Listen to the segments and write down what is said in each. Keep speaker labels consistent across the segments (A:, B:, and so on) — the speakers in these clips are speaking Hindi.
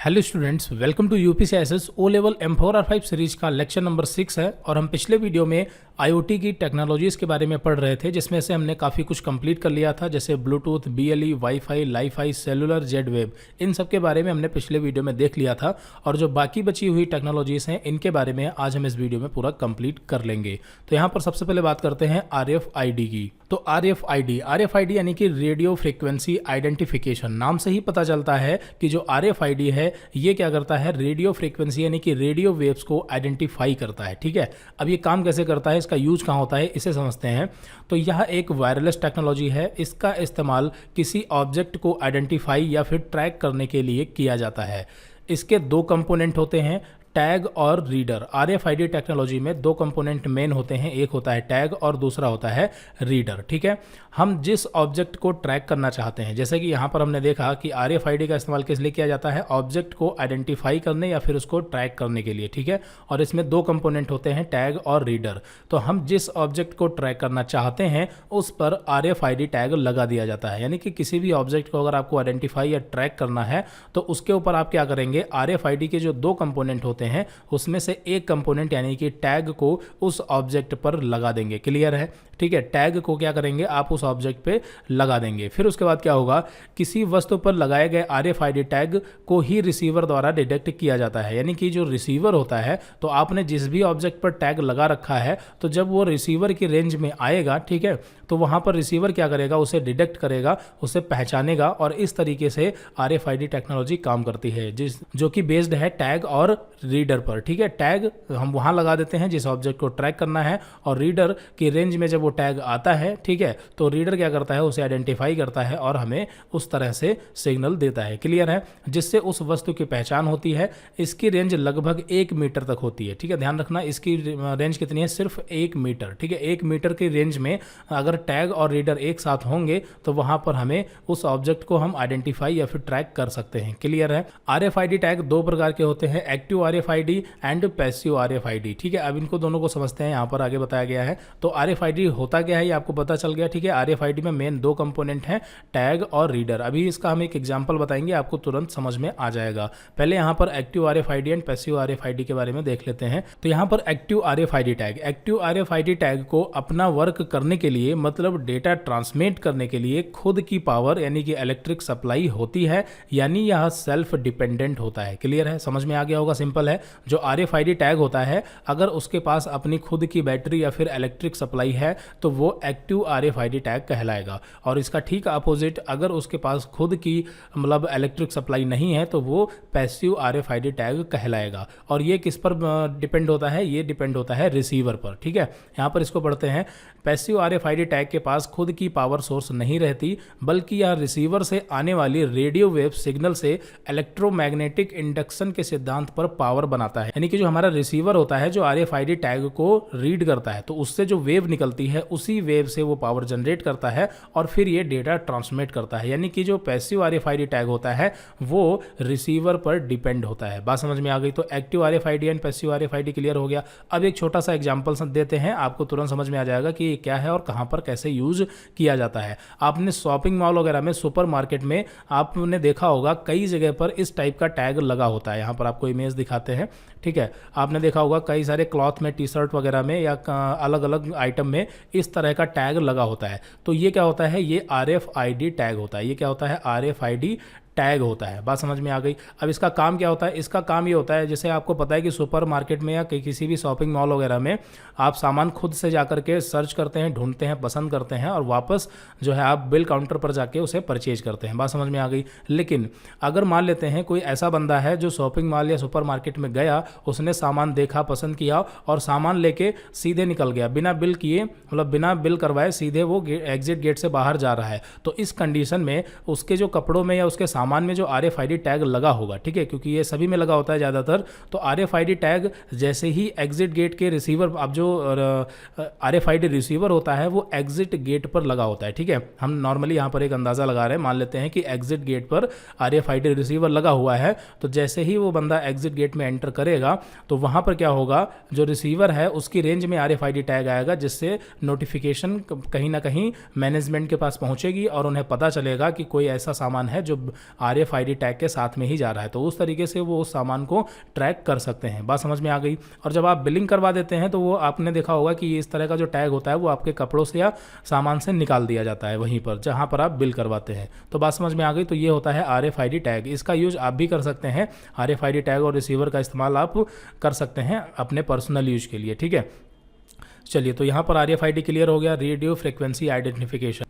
A: Hello students, welcome to UPCSS O level M4 R5 series का लेक्चर नंबर 6 है। और हम पिछले वीडियो में आईओटी की टेक्नोलॉजीज़ के बारे में पढ़ रहे थे, जिसमें से हमने काफ़ी कुछ कंप्लीट कर लिया था, जैसे Bluetooth, BLE, WiFi, LiFi, cellular, Z wave. इन सब के बारे में हमने पिछले वीडियो में देख लिया था। और जो बाकी बची हुई टेक्नोलॉजीज़ हैं, इनके बारे में आज हम इस वीडियो में पूरा कंप्लीट कर लेंगे। तो यहाँ पर सबसे पहले बात करते हैं RFID की। तो RFID यानी कि रेडियो फ्रिक्वेंसी आइडेंटिफिकेशन, नाम से ही पता चलता है कि जो RFID है ये क्या करता है, रेडियो फ्रीक्वेंसी यानी कि रेडियो वेव्स को आइडेंटिफाई करता है। ठीक है, अब ये काम कैसे करता है, इसका यूज कहाँ होता है, इसे समझते हैं। तो यह एक वायरलेस टेक्नोलॉजी है। इसका इस्तेमाल किसी ऑब्जेक्ट को आइडेंटिफाई या फिर ट्रैक करने के लिए किया जाता है। इसके दो कंपोनेंट होते हैं, टैग और रीडर। RFID टेक्नोलॉजी में दो कंपोनेंट मेन होते हैं, एक होता है टैग और दूसरा होता है रीडर। ठीक है, हम जिस ऑब्जेक्ट को ट्रैक करना चाहते हैं, जैसे कि यहाँ पर हमने देखा कि RFID का इस्तेमाल किस लिए किया जाता है, ऑब्जेक्ट को आइडेंटिफाई करने या फिर उसको ट्रैक करने के लिए। ठीक है, और इसमें दो कंपोनेंट होते हैं, टैग और रीडर। तो हम जिस ऑब्जेक्ट को ट्रैक करना चाहते हैं उस पर RFID टैग लगा दिया जाता है। यानी कि किसी भी ऑब्जेक्ट को अगर आपको आइडेंटिफाई या ट्रैक करना है तो उसके ऊपर आप क्या करेंगे, RFID के जो दो कंपोनेंट होते हैं उसमें से एक कंपोनेंट यानी कि टैग को उस ऑब्जेक्ट पर लगा देंगे। क्लियर है? ठीक है, टैग को क्या करेंगे, आप उस ऑब्जेक्ट पे लगा देंगे। फिर उसके बाद क्या होगा, किसी वस्तु पर लगाए गए RFID टैग को ही रिसीवर द्वारा डिटेक्ट किया जाता है। यानी कि जो रिसीवर होता है, तो आपने जिस भी ऑब्जेक्ट पर टैग लगा रखा है, तो जब वो रिसीवर की रेंज में आएगा, ठीक है, तो वहां पर रिसीवर क्या करेगा, उसे डिटेक्ट करेगा, उसे पहचानेगा। और इस तरीके से RFID टेक्नोलॉजी काम करती है, जो कि बेस्ड है टैग और रीडर पर। ठीक है, टैग हम वहां लगा देते हैं जिस ऑब्जेक्ट को ट्रैक करना है, और रीडर की रेंज में जब वो टैग आता है, ठीक है, तो रीडर क्या करता है, उसे आइडेंटिफाई करता है और हमें उस तरह से सिग्नल देता है। क्लियर है? जिससे उस वस्तु की पहचान होती है। इसकी रेंज लगभग 1 मीटर तक होती है। ठीक है, ध्यान रखना, इसकी रेंज कितनी है, सिर्फ 1 मीटर। ठीक है, 1 मीटर की रेंज में अगर टैग और रीडर एक साथ होंगे तो वहां पर हमें उस ऑब्जेक्ट को हम आइडेंटिफाई या फिर ट्रैक कर सकते हैं। क्लियर है? RFID टैग दो प्रकार के होते हैं, active RFID and passive RFID। ठीक है, अब इनको दोनों को समझते हैं, यहाँ पर आगे बताया गया है। तो RFID होता क्या है ये आपको पता चल गया। ठीक है, RFID में मेन दो कंपोनेंट हैं, टैग और रीडर। अभी इसका हम एक एग्जांपल बताएंगे, आपको तुरंत समझ में आ जाएगा। पहले यहाँ पर active RFID and passive RFID के बारे में देख लेते हैं। तो यहाँ पर एक्टिव RFID टैग को अपना वर्क करने के लिए, मतलब डेटा ट्रांसमिट करने के लिए खुद की पावर यानी कि इलेक्ट्रिक सप्लाई होती है, यानी यह सेल्फ डिपेंडेंट होता है। क्लियर है? समझ में आ गया होगा, सिंपल है। जो RFID टैग होता है, अगर उसके पास अपनी खुद की बैटरी या फिर इलेक्ट्रिक सप्लाई है तो वो एक्टिव RFID टैग कहलाएगा। और इसका ठीक अपोजिट, अगर उसके पास खुद की मतलब इलेक्ट्रिक सप्लाई नहीं है तो वो पैसिव RFID टैग कहलाएगा। और ये किस पर डिपेंड होता है, ये डिपेंड होता है रिसीवर पर। ठीक है, यहाँ पर इसको पढ़ते हैं। पैसिव RFID टैग के पास खुद की पावर सोर्स नहीं रहती, बल्कि यह रिसीवर से आने वाली रेडियो वेव सिग्नल से इलेक्ट्रोमैग्नेटिक इंडक्शन के सिद्धांत पर पावर बनाता है। यानी कि जो हमारा रिसीवर होता है, जो RFID टैग को रीड करता है, तो उससे जो वेव निकलती है उसी वेव से वो पावर जनरेट करता है और फिर ये डेटा ट्रांसमिट करता है। यानी कि जो पैसिव RFID टैग होता है वो रिसीवर पर डिपेंड होता है। बात समझ में आ गई? तो active RFID and passive RFID clear हो गया। अब एक छोटा सा एग्जांपल देते हैं, आपको तुरंत समझ में आ जाएगा कि ये क्या है और कहां पर कैसे यूज किया जाता है। आपने शॉपिंग मॉल वगैरह में, सुपर मार्केट में आपने देखा होगा कई जगह पर इस टाइप का टैग लगा होता है। यहाँ पर आपको इमेज दिखाते हैं। ठीक है, आपने देखा होगा कई सारे क्लॉथ में, टी शर्ट वगैरह में या अलग अलग आइटम में इस तरह का टैग लगा होता है। तो ये क्या होता है, ये RFID टैग होता है। ये क्या होता है, RFID टैग होता है। बात समझ में आ गई? अब इसका काम क्या होता है, इसका काम ये होता है, जैसे आपको पता है कि सुपर मार्केट में या किसी भी शॉपिंग मॉल वगैरह में आप सामान खुद से जाकर के सर्च करते हैं, ढूंढते हैं, पसंद करते हैं और वापस जो है आप बिल काउंटर पर जाके उसे परचेज करते हैं। बात समझ में आ गई? लेकिन अगर मान लेते हैं कोई ऐसा बंदा है जो शॉपिंग मॉल या सुपर मार्केट में गया, उसने सामान देखा, पसंद किया और सामान लेके सीधे निकल गया, बिना बिल किए, मतलब बिना बिल करवाए सीधे वो एग्जिट गेट से बाहर जा रहा है। तो इस कंडीशन में उसके जो कपड़ों में या उसके सामान में जो RFID टैग लगा होगा, ठीक है, क्योंकि ये सभी में लगा होता है ज़्यादातर, तो RFID टैग जैसे ही एग्जिट गेट के रिसीवर, अब जो RFID रिसीवर होता है वो एग्जिट गेट पर लगा होता है। ठीक है, हम नॉर्मली यहाँ पर एक अंदाज़ा लगा रहे हैं, मान लेते हैं कि एग्जिट गेट पर RFID रिसीवर लगा हुआ है, तो जैसे ही वो बंदा एग्जिट गेट में एंटर करेगा तो वहाँ पर क्या होगा, जो रिसीवर है उसकी रेंज में RFID टैग आएगा, जिससे नोटिफिकेशन कहीं ना कहीं मैनेजमेंट के पास पहुँचेगी और उन्हें पता चलेगा कि कोई ऐसा सामान है जो RFID टैग के साथ में ही जा रहा है, तो उस तरीके से वो उस सामान को ट्रैक कर सकते हैं। बात समझ में आ गई। और जब आप बिलिंग करवा देते हैं तो वो आपने देखा होगा कि इस तरह का जो टैग होता है वो आपके कपड़ों से या सामान से निकाल दिया जाता है वहीं पर जहाँ पर आप बिल करवाते हैं। तो बात समझ में आ गई। तो ये होता है RFID टैग। इसका यूज आप भी कर सकते हैं। RFID टैग और रिसीवर का इस्तेमाल आप कर सकते हैं अपने पर्सनल यूज के लिए, ठीक है। चलिए, तो यहाँ पर RFID क्लियर हो गया, रेडियो फ्रिक्वेंसी आइडेंटिफिकेशन।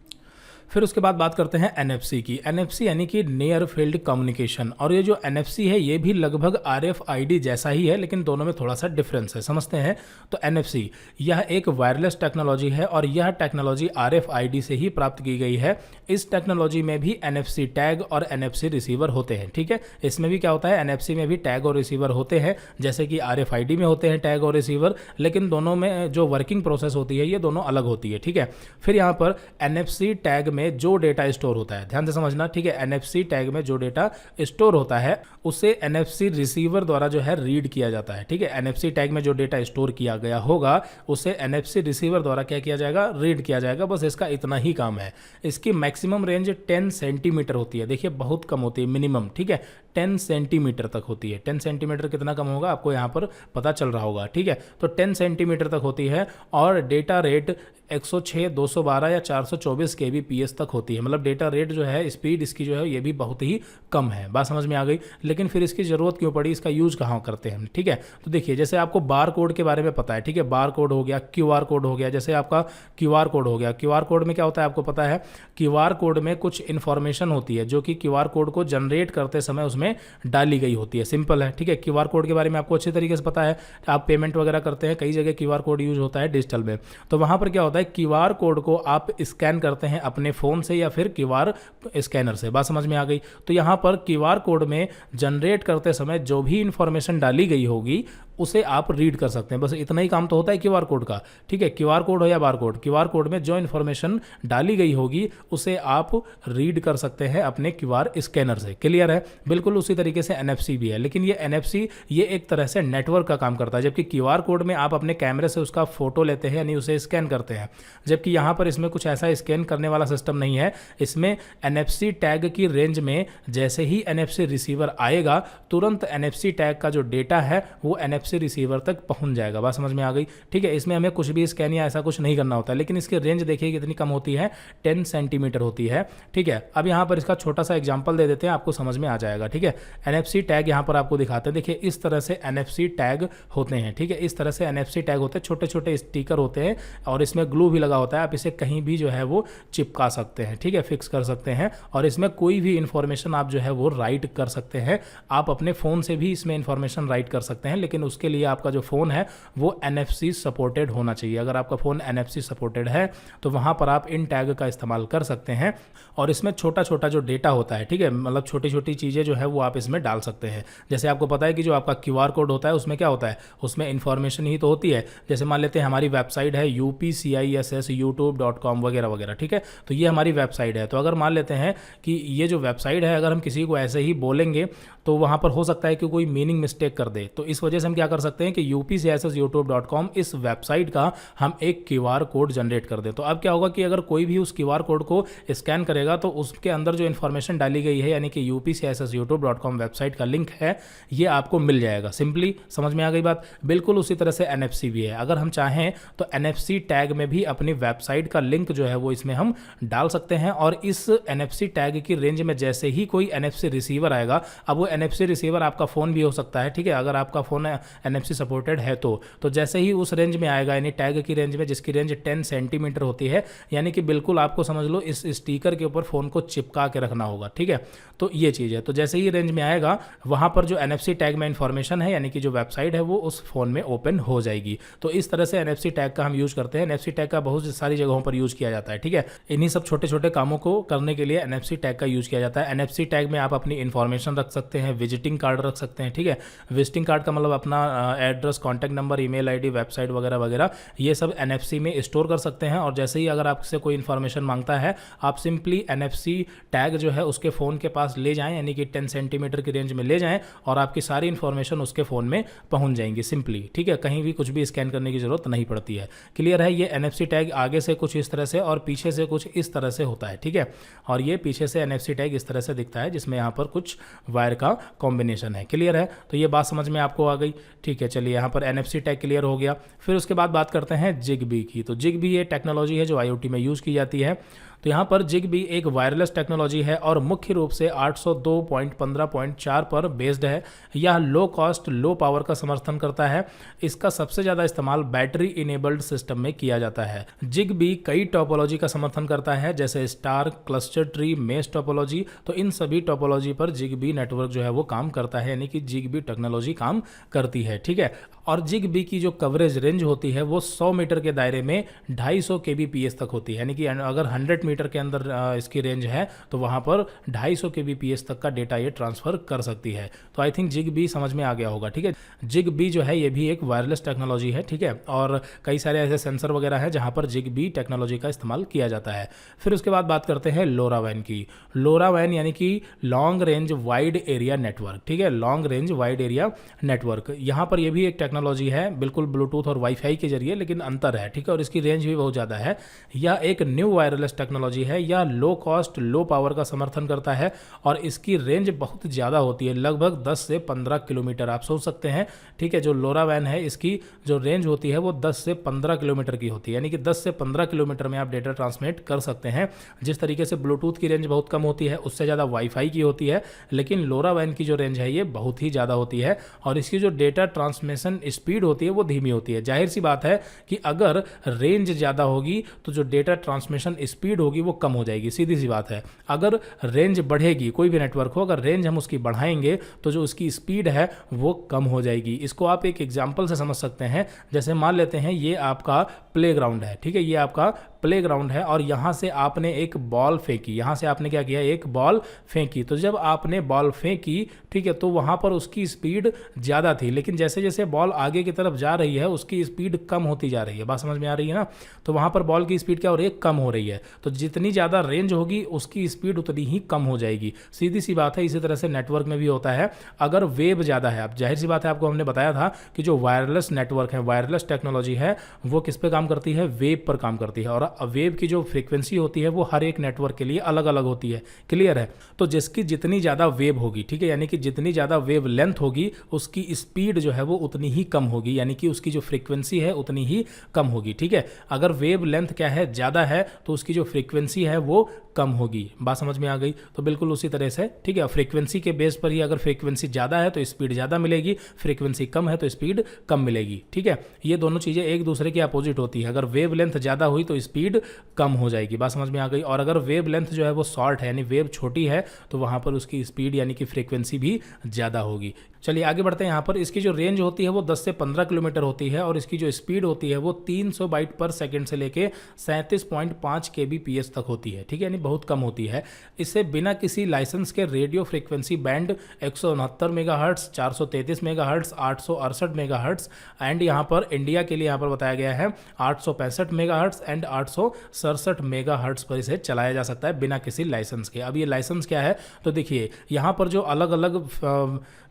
A: फिर उसके बाद बात करते हैं NFC की। NFC यानी कि नियर फील्ड कम्युनिकेशन। और ये जो NFC है ये भी लगभग RFID जैसा ही है, लेकिन दोनों में थोड़ा सा डिफरेंस है, समझते हैं। तो NFC यह एक वायरलेस टेक्नोलॉजी है और यह टेक्नोलॉजी RFID से ही प्राप्त की गई है। इस टेक्नोलॉजी में भी NFC टैग और NFC रिसीवर होते हैं, ठीक है। इसमें भी क्या होता है, NFC में भी टैग और रिसीवर होते हैं, जैसे कि RFID में होते हैं टैग और रिसीवर, लेकिन दोनों में जो वर्किंग प्रोसेस होती है ये दोनों अलग होती है, ठीक है। फिर यहाँ पर NFC टैग में जो डेटा स्टोर होता है, ध्यान से समझना, ठीक है। NFC टैग में जो डेटा स्टोर होता है उसे NFC रिसीवर द्वारा जो है रीड किया जाता है, ठीक है। NFC टैग में जो डेटा स्टोर किया गया होगा उसे NFC रिसीवर द्वारा क्या किया जाएगा, रीड किया जाएगा। बस इसका इतना ही काम है। इसकी मैक्सिमम रेंज 10 सेंटीमीटर होती है। देखिए बहुत कम होती है, मिनिमम, ठीक है, 10 सेंटीमीटर तक होती है। 10 सेंटीमीटर कितना कम होगा आपको यहाँ पर पता चल रहा होगा, ठीक है। तो 10 सेंटीमीटर तक होती है और डेटा रेट 106, 212 या 424 kbps तक होती है। मतलब डेटा रेट जो है, स्पीड इसकी जो है ये भी बहुत ही कम है। बात समझ में आ गई। लेकिन फिर इसकी ज़रूरत क्यों पड़ी, इसका यूज़ कहाँ करते हैं हम, ठीक है। तो देखिए, जैसे आपको बार कोड के बारे में पता है, ठीक है। बार कोड हो गया, QR कोड हो गया। जैसे आपका QR कोड हो गया, QR कोड में क्या होता है आपको पता है। QR कोड में कुछ इन्फॉर्मेशन होती है जो कि QR कोड को जनरेट करते समय उसमें डाली गई होती है। सिंपल है, ठीक है। QR कोड के बारे में आपको अच्छे तरीके से पता है। आप पेमेंट वगैरह करते हैं, कई जगह QR कोड यूज होता है डिजिटल में। तो वहाँ पर क्या होता है, QR कोड को आप स्कैन करते हैं अपने फ़ोन से या फिर QR स्कैनर से। बात समझ में आ गई। तो यहाँ पर QR कोड में जनरेट करते समय जो भी इंफॉर्मेशन डाली गई होगी उसे आप रीड कर सकते हैं। बस इतना ही काम तो होता है QR कोड का, ठीक है। QR कोड हो या बार कोड, QR कोड में जो इन्फॉर्मेशन डाली गई होगी उसे आप रीड कर सकते हैं अपने QR स्कैनर से। क्लियर है। बिल्कुल उसी तरीके से NFC भी है, लेकिन ये NFC ये एक तरह से नेटवर्क का काम करता है, जबकि QR कोड में आप अपने कैमरे से उसका फोटो लेते हैं, यानी उसे स्कैन करते हैं। जबकि यहाँ पर इसमें कुछ ऐसा स्कैन करने वाला सिस्टम नहीं है। इसमें NFC टैग की रेंज में जैसे ही NFC रिसीवर आएगा तुरंत NFC टैग का जो डेटा है वो NFC रिसीवर तक पहुंच जाएगा। बात समझ में आ गई, ठीक है। इसमें हमें कुछ भी स्कैन या ऐसा कुछ नहीं करना होता है, लेकिन इसकी रेंज देखिए कितनी कम होती है, 10 सेंटीमीटर होती है, ठीक है। अब यहाँ पर इसका छोटा सा एग्जांपल दे देते हैं, आपको समझ में आ जाएगा, ठीक है। NFC टैग यहाँ पर आपको दिखाते हैं। देखिए इस तरह से NFC टैग होते हैं, ठीक है। इस तरह से NFC टैग होते हैं, छोटे छोटे स्टिकर होते हैं और इसमें ग्लू भी लगा होता है। आप इसे कहीं भी जो है वो चिपका सकते हैं, ठीक है, फिक्स कर सकते हैं। और इसमें कोई भी इंफॉर्मेशन आप जो है वो राइट कर सकते हैं। आप अपने फ़ोन से भी इसमें इंफॉर्मेशन राइट कर सकते हैं, लेकिन उसके लिए आपका जो फ़ोन है वो NFC सपोर्टेड होना चाहिए। अगर आपका फ़ोन NFC सपोर्टेड है तो वहाँ पर आप इन टैग का इस्तेमाल कर सकते हैं। और इसमें छोटा छोटा जो डेटा होता है, ठीक है, मतलब छोटी छोटी चीज़ें जो है वो आप इसमें डाल सकते हैं। जैसे आपको पता है कि जो आपका QR कोड होता है उसमें क्या होता है, उसमें इन्फॉर्मेशन ही तो होती है। जैसे मान लेते हैं हमारी वेबसाइट है upciss.youtube.com वगैरह वगैरह, ठीक है। तो ये हमारी वेबसाइट है। तो अगर मान लेते हैं कि ये जो वेबसाइट है अगर हम किसी को ऐसे ही बोलेंगे तो वहाँ पर हो सकता है कि कोई मीनिंग मिस्टेक कर दे। तो इस वजह से हम क्या कर सकते हैं कि upciss.youtube.com इस वेबसाइट का हम एक QR कोड जनरेट कर दें। तो अब क्या होगा कि अगर कोई भी उस QR कोड को स्कैन करेगा तो उसके अंदर जो इन्फॉर्मेशन डाली गई है, यानी कि upciss.youtube.com वेबसाइट का लिंक है, ये आपको मिल जाएगा। सिंपली समझ में आ गई बात। बिल्कुल उसी तरह से NFC भी है। अगर हम चाहें तो NFC टैग में भी अपनी वेबसाइट का लिंक जो है वो इसमें हम डाल सकते हैं। और इस NFC टैग की रेंज में जैसे ही कोई NFC रिसीवर आएगा, अब वो NFC रिसीवर आपका फ़ोन भी हो सकता है, ठीक है, अगर आपका फ़ोन NFC सपोर्टेड है तो जैसे ही उस रेंज में आएगा, यानी टैग की रेंज में, जिसकी रेंज 10 सेंटीमीटर होती है, यानी कि बिल्कुल आपको समझ लो इस स्टिकर के ऊपर फ़ोन को चिपका के रखना होगा, ठीक है। तो ये चीज़ है। तो जैसे ही रेंज में आएगा वहाँ पर जो NFC टैग में इन्फॉर्मेशन है, यानी कि जो वेबसाइट है, वो उस फ़ोन में ओपन हो जाएगी। तो इस तरह से NFC टैग का हम यूज़ करते हैं। NFC टैग का बहुत सारी जगहों पर यूज़ किया जाता है, ठीक है। इन्हीं सब छोटे छोटे कामों को करने के लिए NFC टैग का यूज़ किया जाता है। NFC टैग में आप अपनी इन्फॉर्मेशन रख सकते हैं, विजिटिंग कार्ड रख सकते हैं, ठीक है। विजिटिंग कार्ड का मतलब अपना address, contact number, email ID, website वगैरह वगैरह ये सब NFC में स्टोर कर सकते हैं। और जैसे ही अगर आपसे कोई इन्फॉर्मेशन मांगता है, आप सिंपली NFC टैग जो है उसके फ़ोन के पास ले जाएं, यानी कि 10 सेंटीमीटर की रेंज में ले जाएं और आपकी सारी इन्फॉर्मेशन उसके फ़ोन में पहुंच जाएंगी सिंपली। ठीक है, कहीं भी कुछ भी स्कैन करने की ज़रूरत नहीं पड़ती है। क्लियर है? ये NFC टैग आगे से कुछ इस तरह से और पीछे से कुछ इस तरह से होता है। ठीक है, और ये पीछे से NFC टैग इस तरह से दिखता है जिसमें यहाँ पर कुछ वायर का कॉम्बिनेशन है। क्लियर है? तो ये बात समझ में आपको आ गई। ठीक है, चलिए यहाँ पर NFC टैग क्लियर हो गया। फिर उसके बाद बात करते हैं जिगबी की। तो जिगबी ये टेक्नोलॉजी है जो IoT में यूज़ की जाती है। तो यहाँ पर जिगबी एक वायरलेस टेक्नोलॉजी है और मुख्य रूप से 802.15.4 पर बेस्ड है। यह लो कॉस्ट लो पावर का समर्थन करता है। इसका सबसे ज़्यादा इस्तेमाल बैटरी इनेबल्ड सिस्टम में किया जाता है। जिगबी कई टोपोलॉजी का समर्थन करता है जैसे star, cluster tree, mesh topology. तो इन सभी टोपोलॉजी पर जिगबी नेटवर्क जो है वो काम करता है, यानी कि जिगबी टेक्नोलॉजी काम करती है। ठीक है, और जिगबी की जो कवरेज रेंज होती है वो 100 मीटर के दायरे में 250 kbps तक होती है। यानी कि अगर 100 मीटर के अंदर इसकी रेंज है तो वहाँ पर 250 kbps तक का डेटा ये ट्रांसफ़र कर सकती है। तो आई थिंक जिगबी समझ में आ गया होगा। ठीक है, जिगबी जो है ये भी एक वायरलेस टेक्नोलॉजी है। ठीक है, और कई सारे ऐसे सेंसर वगैरह हैं जहाँ पर जिगबी टेक्नोलॉजी का इस्तेमाल किया जाता है। फिर उसके बाद बात करते हैं लोरावैन की। लोरावैन यानी कि long range wide area network. ठीक है, long range wide area network. यहाँ पर ये भी एक टेक्नोलॉजी है, बिल्कुल ब्लूटूथ और वाईफाई के जरिए, लेकिन अंतर है। ठीक है, और इसकी रेंज भी बहुत ज़्यादा है। यह एक न्यू वायरलेस टेक्नोलॉजी है। यह लो कॉस्ट लो पावर का समर्थन करता है और इसकी रेंज बहुत ज़्यादा होती है, लगभग 10 से 15 किलोमीटर। आप सोच सकते हैं। ठीक है, जो लोरावैन है इसकी जो रेंज होती है वो 10 से 15 किलोमीटर की होती है, यानी कि 10 से 15 किलोमीटर में आप डेटा ट्रांसमिट कर सकते हैं। जिस तरीके से ब्लूटूथ की रेंज बहुत कम होती है, उससे ज़्यादा वाईफाई की होती है, लेकिन लोरावैन की जो रेंज है ये बहुत ही ज़्यादा होती है और इसकी जो डेटा ट्रांसमिशन स्पीड होती है वो धीमी होती है। जाहिर सी बात है कि अगर रेंज ज़्यादा होगी तो जो डेटा ट्रांसमिशन स्पीड होगी वो कम हो जाएगी, सीधी सी बात है। अगर रेंज बढ़ेगी, कोई भी नेटवर्क हो, अगर रेंज हम उसकी बढ़ाएंगे तो जो उसकी स्पीड है वो कम हो जाएगी। इसको आप एक एग्जांपल से समझ सकते हैं। जैसे मान लेते हैं ये आपका प्लेग्राउंड है। ठीक है, ये आपका प्लेग्राउंड है और यहाँ से आपने एक बॉल फेंकी। यहाँ से आपने क्या किया? एक बॉल फेंकी। तो जब आपने बॉल फेंकी, ठीक है, तो वहाँ पर उसकी स्पीड ज़्यादा थी, लेकिन जैसे जैसे बॉल आगे की तरफ जा रही है उसकी स्पीड कम होती जा रही है। बात समझ में आ रही है ना? तो वहाँ पर बॉल की स्पीड क्या हो रही है? कम हो रही है। तो जितनी ज़्यादा रेंज होगी उसकी स्पीड उतनी ही कम हो जाएगी, सीधी सी बात है। इसी तरह से नेटवर्क में भी होता है। अगर वेव ज़्यादा है, अब जाहिर सी बात है, आपको हमने बताया था कि जो वायरलेस नेटवर्क है, वायरलेस टेक्नोलॉजी है, वो किस पे काम करती है? वेव पर काम करती है। और वेव की जो फ्रीक्वेंसी होती है वो हर एक नेटवर्क के लिए अलग अलग होती है। क्लियर है? तो जिसकी जितनी ज़्यादा वेव होगी, ठीक है, यानी कि जितनी ज़्यादा वेव लेंथ होगी उसकी स्पीड जो है वो उतनी ही कम होगी, यानी कि उसकी जो फ्रीक्वेंसी है उतनी ही कम होगी। ठीक है, अगर वेव लेंथ क्या है? ज़्यादा है तो उसकी जो फ्रीक्वेंसी है वो कम होगी। बात समझ में आ गई? तो बिल्कुल उसी तरह से, ठीक है, फ्रीक्वेंसी के बेस पर ही, अगर फ्रीक्वेंसी ज़्यादा है तो स्पीड ज़्यादा मिलेगी, फ्रीक्वेंसी कम है तो स्पीड कम मिलेगी। ठीक है, ये दोनों चीज़ें एक दूसरे के अपोजिट होती है। अगर वेव लेंथ ज़्यादा हुई तो स्पीड कम हो जाएगी। बात समझ में आ गई? और अगर वेव लेंथ जो है वो शॉर्ट है, यानी वेव छोटी है, तो वहाँ पर उसकी स्पीड यानी कि फ्रीक्वेंसी भी ज़्यादा होगी। चलिए आगे बढ़ते हैं। यहाँ पर इसकी जो रेंज होती है वो 10 से 15 किलोमीटर होती है और इसकी जो स्पीड होती है वो 300 बाइट पर सेकंड से लेके 37.5 kbps तक होती है। ठीक है, यानी बहुत कम होती है। इसे बिना किसी लाइसेंस के radio frequency band 169 megahertz, 433 megahertz, 868 megahertz and यहाँ पर इंडिया के लिए यहाँ पर बताया गया है 865 मेगाहर्ट्ज एंड 867 मेगाहर्ट्ज पर इसे चलाया जा सकता है बिना किसी लाइसेंस के। अब ये लाइसेंस क्या है? तो देखिए यहाँ पर जो अलग अलग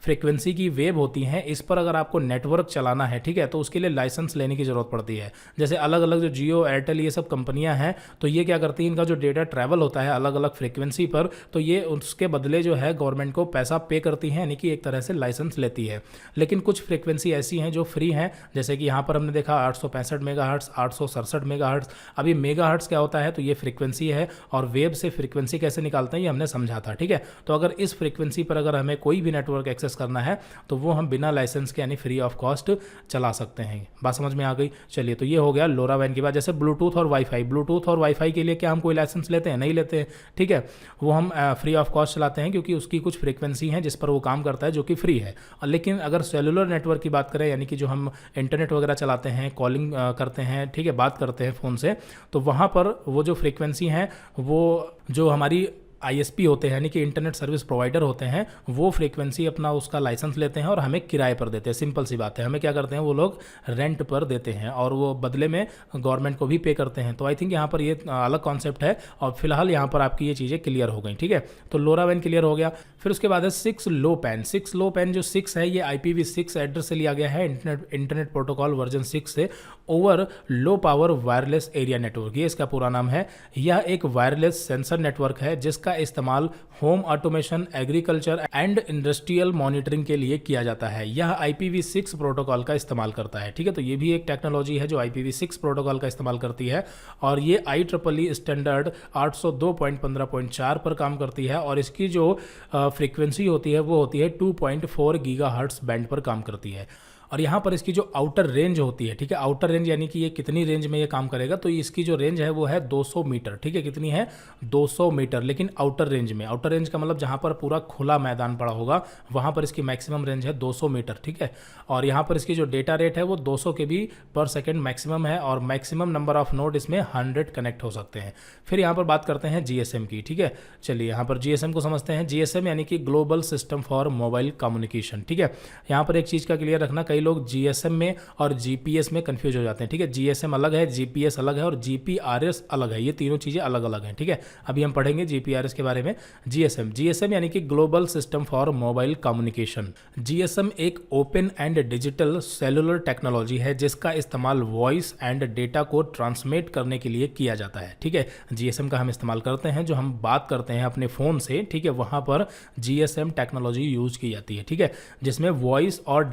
A: फ्रीक्वेंसी की वेव होती हैं, इस पर अगर आपको नेटवर्क चलाना है, ठीक है, तो उसके लिए लाइसेंस लेने की ज़रूरत पड़ती है। जैसे अलग अलग जो जियो, एयरटेल, ये सब कंपनियां हैं, तो ये क्या करती हैं, इनका जो डेटा ट्रैवल होता है अलग अलग फ्रीक्वेंसी पर, तो ये उसके बदले जो है गवर्नमेंट को पैसा पे करती हैं, यानी कि एक तरह से लाइसेंस लेती है। लेकिन कुछ फ्रीक्वेंसी ऐसी हैं जो फ्री हैं, जैसे कि यहाँ पर हमने देखा 865 मेगाहर्ट्ज, 867 मेगाहर्ट्ज। अभी मेगाहर्ट्ज क्या होता है? तो ये फ्रीक्वेंसी है और वेव से फ्रीक्वेंसी कैसे निकालते हैं ये हमने समझा था। ठीक है, तो अगर इस फ्रीक्वेंसी पर अगर हमें कोई भी नेटवर्क एक्सेस करना है तो वो हम बिना लाइसेंस के यानी फ्री ऑफ कॉस्ट चला सकते हैं। बात समझ में आ गई? चलिए, तो ये हो गया लोरावैन की बात। जैसे ब्लूटूथ और वाईफाई, ब्लूटूथ और वाईफाई के लिए क्या हम कोई लाइसेंस लेते हैं? नहीं लेते हैं। ठीक है, वो हम फ्री ऑफ कॉस्ट चलाते हैं क्योंकि उसकी कुछ फ्रीक्वेंसी है जिस पर वो काम करता है जो कि फ्री है। लेकिन अगर सेलुलर नेटवर्क की बात करें, यानी कि जो हम इंटरनेट वगैरह चलाते हैं, कॉलिंग करते हैं, ठीक है, बात करते हैं फ़ोन से, तो वहाँ पर वो जो फ्रीक्वेंसी है वो जो हमारी ISP होते हैं यानी कि इंटरनेट सर्विस प्रोवाइडर होते हैं, वो फ्रीक्वेंसी अपना उसका लाइसेंस लेते हैं और हमें किराए पर देते हैं। सिंपल सी बात है, हमें क्या करते हैं, वो लोग रेंट पर देते हैं और वो बदले में गवर्नमेंट को भी पे करते हैं। तो आई थिंक यहाँ पर ये अलग कॉन्सेप्ट है और फिलहाल यहाँ पर आपकी ये चीज़ें क्लियर हो गई। ठीक है, तो LoRaWAN क्लियर हो गया। फिर उसके बाद है 6LoWPAN। 6LoWPAN जो 6 है ये IPv6 एड्रेस से लिया गया है, इंटरनेट प्रोटोकॉल वर्जन 6 से, over low power wireless area network, ये इसका पूरा नाम है। यह एक वायरलेस सेंसर नेटवर्क है जिसका इस्तेमाल home automation, agriculture and industrial monitoring के लिए किया जाता है। यह IPv6 प्रोटोकॉल का इस्तेमाल करता है। ठीक है, तो ये भी एक टेक्नोलॉजी है जो IPv6 प्रोटोकॉल का इस्तेमाल करती है और ये IEEE स्टैंडर्ड 802.15.4 पर काम करती है और इसकी जो फ्रीक्वेंसी होती है वो होती है 2.4 गीगाहर्ट्ज बैंड पर काम करती है। और यहाँ पर इसकी जो आउटर रेंज होती है, ठीक है, आउटर रेंज यानी कि ये कितनी रेंज में ये काम करेगा, तो इसकी जो रेंज है वो है 200 मीटर। ठीक है, कितनी है, 200 मीटर, लेकिन आउटर रेंज में। आउटर रेंज का मतलब जहाँ पर पूरा खुला मैदान पड़ा होगा वहाँ पर इसकी मैक्सिमम रेंज है 200 मीटर। ठीक है, और यहाँ पर इसकी जो डेटा रेट है वो 200 KB पर सेकेंड मैक्सिमम है और मैक्सिमम नंबर ऑफ नोड इसमें 100 कनेक्ट हो सकते हैं। फिर यहाँ पर बात करते हैं GSM की। ठीक है, चलिए यहाँ पर GSM को समझते हैं। GSM यानी कि global system for mobile communication. ठीक है, यहाँ पर एक चीज़ का क्लियर रखना, कई लोग GSM में और GPS में कंफ्यूज हो जाते हैं। ठीक है, GSM अलग है, GPS अलग है और GPRS अलग है, ये तीनों चीज़ें अलग अलग हैं। ठीक है, अभी हम पढ़ेंगे GPRS के बारे में। GSM यानी कि global system for mobile communication. GSM एक open and digital cellular technology है जिसका इस्तेमाल वॉइस एंड डेटा को ट्रांसमिट करने के लिए किया जाता है। ठीक है, GSM का हम इस्तेमाल करते हैं, जो हम बात करते हैं अपने फ़ोन से, ठीक है, वहाँ पर GSM टेक्नोलॉजी यूज की जाती है। ठीक है, जिसमें वॉइस और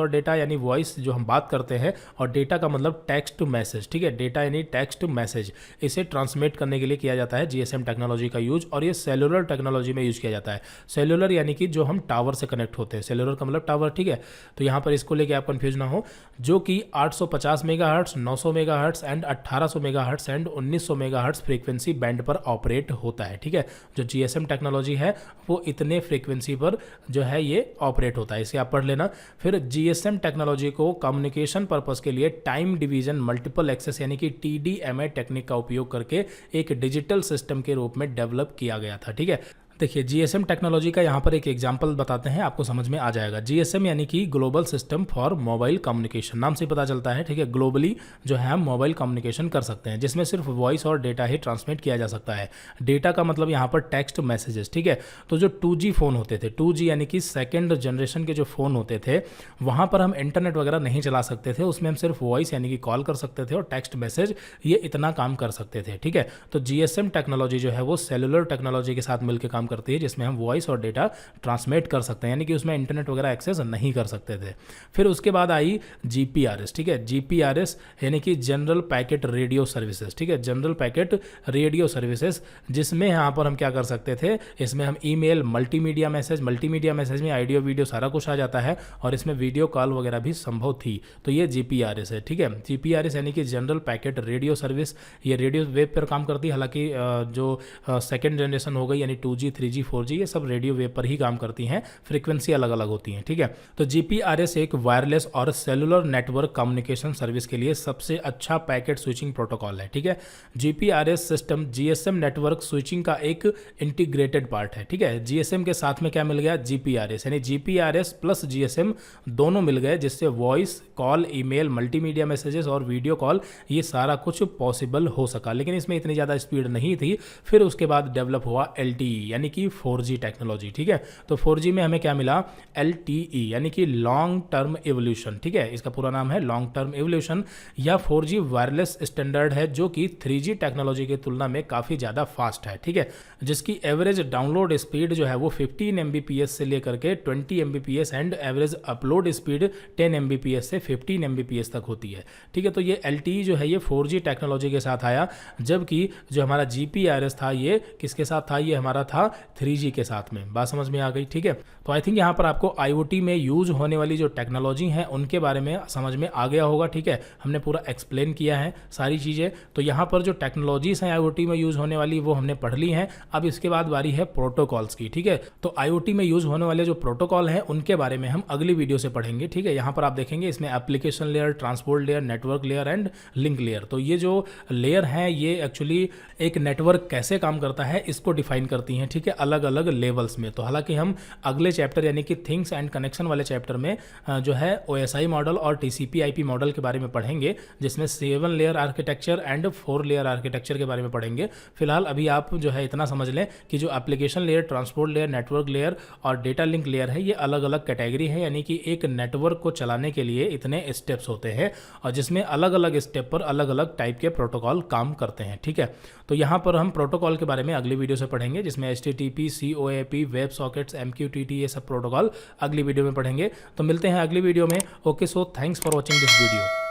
A: डेटा यानी वॉइस जो हम बात करते हैं और डेटा का मतलब टेक्स्ट टू मैसेज। ठीक है, डेटा यानी टेक्स्ट टू मैसेज, इसे ट्रांसमिट करने के लिए किया जाता है GSM टेक्नोलॉजी का यूज। और ये सेलुलर टेक्नोलॉजी में यूज किया जाता है। सेलुलर यानी कि जो हम टावर से कनेक्ट होते हैं, सेलुलर का मतलब टावर। ठीक है, तो यहाँ पर इसको लेके आप कंफ्यूज ना हो, जो कि 850 megahertz, 900 megahertz and 1800 megahertz and 1900 megahertz frequency band पर ऑपरेट होता है। ठीक है, जो GSM टेक्नोलॉजी है वो इतने फ्रीक्वेंसी पर जो है ये ऑपरेट होता है, इसे आप पढ़ लेना। फिर GSM टेक्नोलॉजी को कम्युनिकेशन पर्पस के लिए टाइम डिवीजन मल्टीपल एक्सेस यानी कि TDMA टेक्निक का उपयोग करके एक डिजिटल सिस्टम के रूप में डेवलप किया गया था। ठीक है, देखिए GSM टेक्नोलॉजी का यहाँ पर एक एग्जांपल बताते हैं, आपको समझ में आ जाएगा। GSM यानी कि global system for mobile communication, नाम से पता चलता है। ठीक है, ग्लोबली जो है हम मोबाइल कम्युनिकेशन कर सकते हैं, जिसमें सिर्फ वॉइस और डेटा ही ट्रांसमिट किया जा सकता है। डेटा का मतलब यहाँ पर टेक्स्ट मैसेजेस। ठीक है, तो जो 2G फ़ोन होते थे, 2G यानी कि सेकेंड जनरेशन के जो फ़ोन होते थे, वहाँ पर हम इंटरनेट वगैरह नहीं चला सकते थे, उसमें हम सिर्फ वॉइस यानी कि कॉल कर सकते थे और टेक्स्ट मैसेज, ये इतना काम कर सकते थे। ठीक है, तो GSM टेक्नोलॉजी जो है वो सेलुलर टेक्नोलॉजी के साथ मिलकर काम करती है, जिसमें हम वॉइस और डेटा ट्रांसमिट कर सकते हैं, यानी कि उसमें इंटरनेट वगैरह एक्सेस नहीं कर सकते थे। फिर उसके बाद आई GPRS। ठीक है, GPRS यानी कि जनरल पैकेट रेडियो सर्विसेज। ठीक है, जनरल पैकेट रेडियो सर्विसेज, जिसमें यहाँ पर हम क्या कर सकते थे, इसमें हम ईमेल, मल्टीमीडिया मैसेज में ऑडियो वीडियो सारा कुछ आ जाता है और इसमें वीडियो कॉल वगैरह भी संभव थी। तो ये GPRS है। ठीक है, GPRS यानी कि जनरल पैकेट रेडियो सर्विस, ये रेडियो वेव पर काम करती है। हालांकि जो सेकेंड जनरेशन हो गई यानी 2G, 3G, 4G, ये सब रेडियो वेव पर ही काम करती हैं, फ्रीक्वेंसी अलग अलग होती हैं। ठीक है, तो GPRS एक वायरलेस और सेलुलर नेटवर्क कम्युनिकेशन सर्विस के लिए सबसे अच्छा पैकेट स्विचिंग प्रोटोकॉल है। ठीक है, GPRS system GSM network switching का एक इंटीग्रेटेड पार्ट है। ठीक है, GSM के साथ में क्या मिल गया, GPRS, यानी GPRS प्लस GSM दोनों मिल गए, जिससे voice call, email, multimedia messages और वीडियो कॉल, ये सारा कुछ पॉसिबल हो सका। लेकिन इसमें इतनी ज़्यादा स्पीड नहीं थी। फिर उसके बाद डेवलप हुआ LTE यानी कि 4G टेक्नोलॉजी। ठीक है, तो 4G में हमें क्या मिला, LTE यानी कि लॉन्ग टर्म एवोल्यूशन। ठीक है, इसका पूरा नाम है लॉन्ग टर्म एवोल्यूशन। या 4G वायरलेस स्टैंडर्ड है जो कि 3G टेक्नोलॉजी की तुलना में काफ़ी ज़्यादा फास्ट है। ठीक है, जिसकी एवरेज डाउनलोड स्पीड जो है वो 15 Mbps से लेकर के 20 Mbps and average upload speed 10 Mbps से 15 Mbps तक होती है। ठीक है, तो ये LTE जो है ये 4G टेक्नोलॉजी के साथ आया, जबकि जो हमारा GPRS था ये किसके साथ था, ये हमारा था 3G के साथ में। बात समझ में आ गई, ठीक है। तो आई थिंक यहाँ पर आपको IoT में यूज होने वाली जो टेक्नोलॉजी है उनके बारे में समझ में आ गया होगा, ठीक है। हमने पूरा एक्सप्लेन किया है सारी चीज़ें। तो यहाँ पर जो टेक्नोलॉजीज हैं IoT में यूज होने वाली वो हमने पढ़ ली हैं। अब इसके बाद बारी है प्रोटोकॉल्स की, ठीक है। तो IoT में यूज होने वाले जो प्रोटोकॉल हैं उनके बारे में हम अगली वीडियो से पढ़ेंगे, ठीक है। यहाँ पर आप देखेंगे इसमें application layer, transport layer, network layer and link layer. तो ये जो लेयर हैं ये एक्चुअली एक नेटवर्क कैसे काम करता है इसको डिफाइन करती हैं, ठीक है, अलग अलग लेवल्स में। तो हालांकि हम अगले चैप्टर यानी कि थिंग्स एंड कनेक्शन वाले चैप्टर में जो है OSI मॉडल और TCP/IP मॉडल के बारे में पढ़ेंगे, जिसमें 7 layer architecture and 4 layer architecture के बारे में पढ़ेंगे। फिलहाल अभी आप जो है इतना समझ लें कि जो application layer, transport layer, network layer और डेटा लिंक लेयर है ये अलग अलग कैटेगरी है, यानी कि एक नेटवर्क को चलाने के लिए इतने स्टेप्स होते हैं और जिसमें अलग अलग स्टेप पर अलग अलग टाइप के प्रोटोकॉल काम करते हैं, ठीक है। तो यहाँ पर हम प्रोटोकॉल के बारे में अगली वीडियो से पढ़ेंगे, जिसमें HTTP, COAP, web sockets, MQTT ये सब प्रोटोकॉल अगली वीडियो में पढ़ेंगे। तो मिलते हैं अगली वीडियो में। Okay, so thanks for watching this video.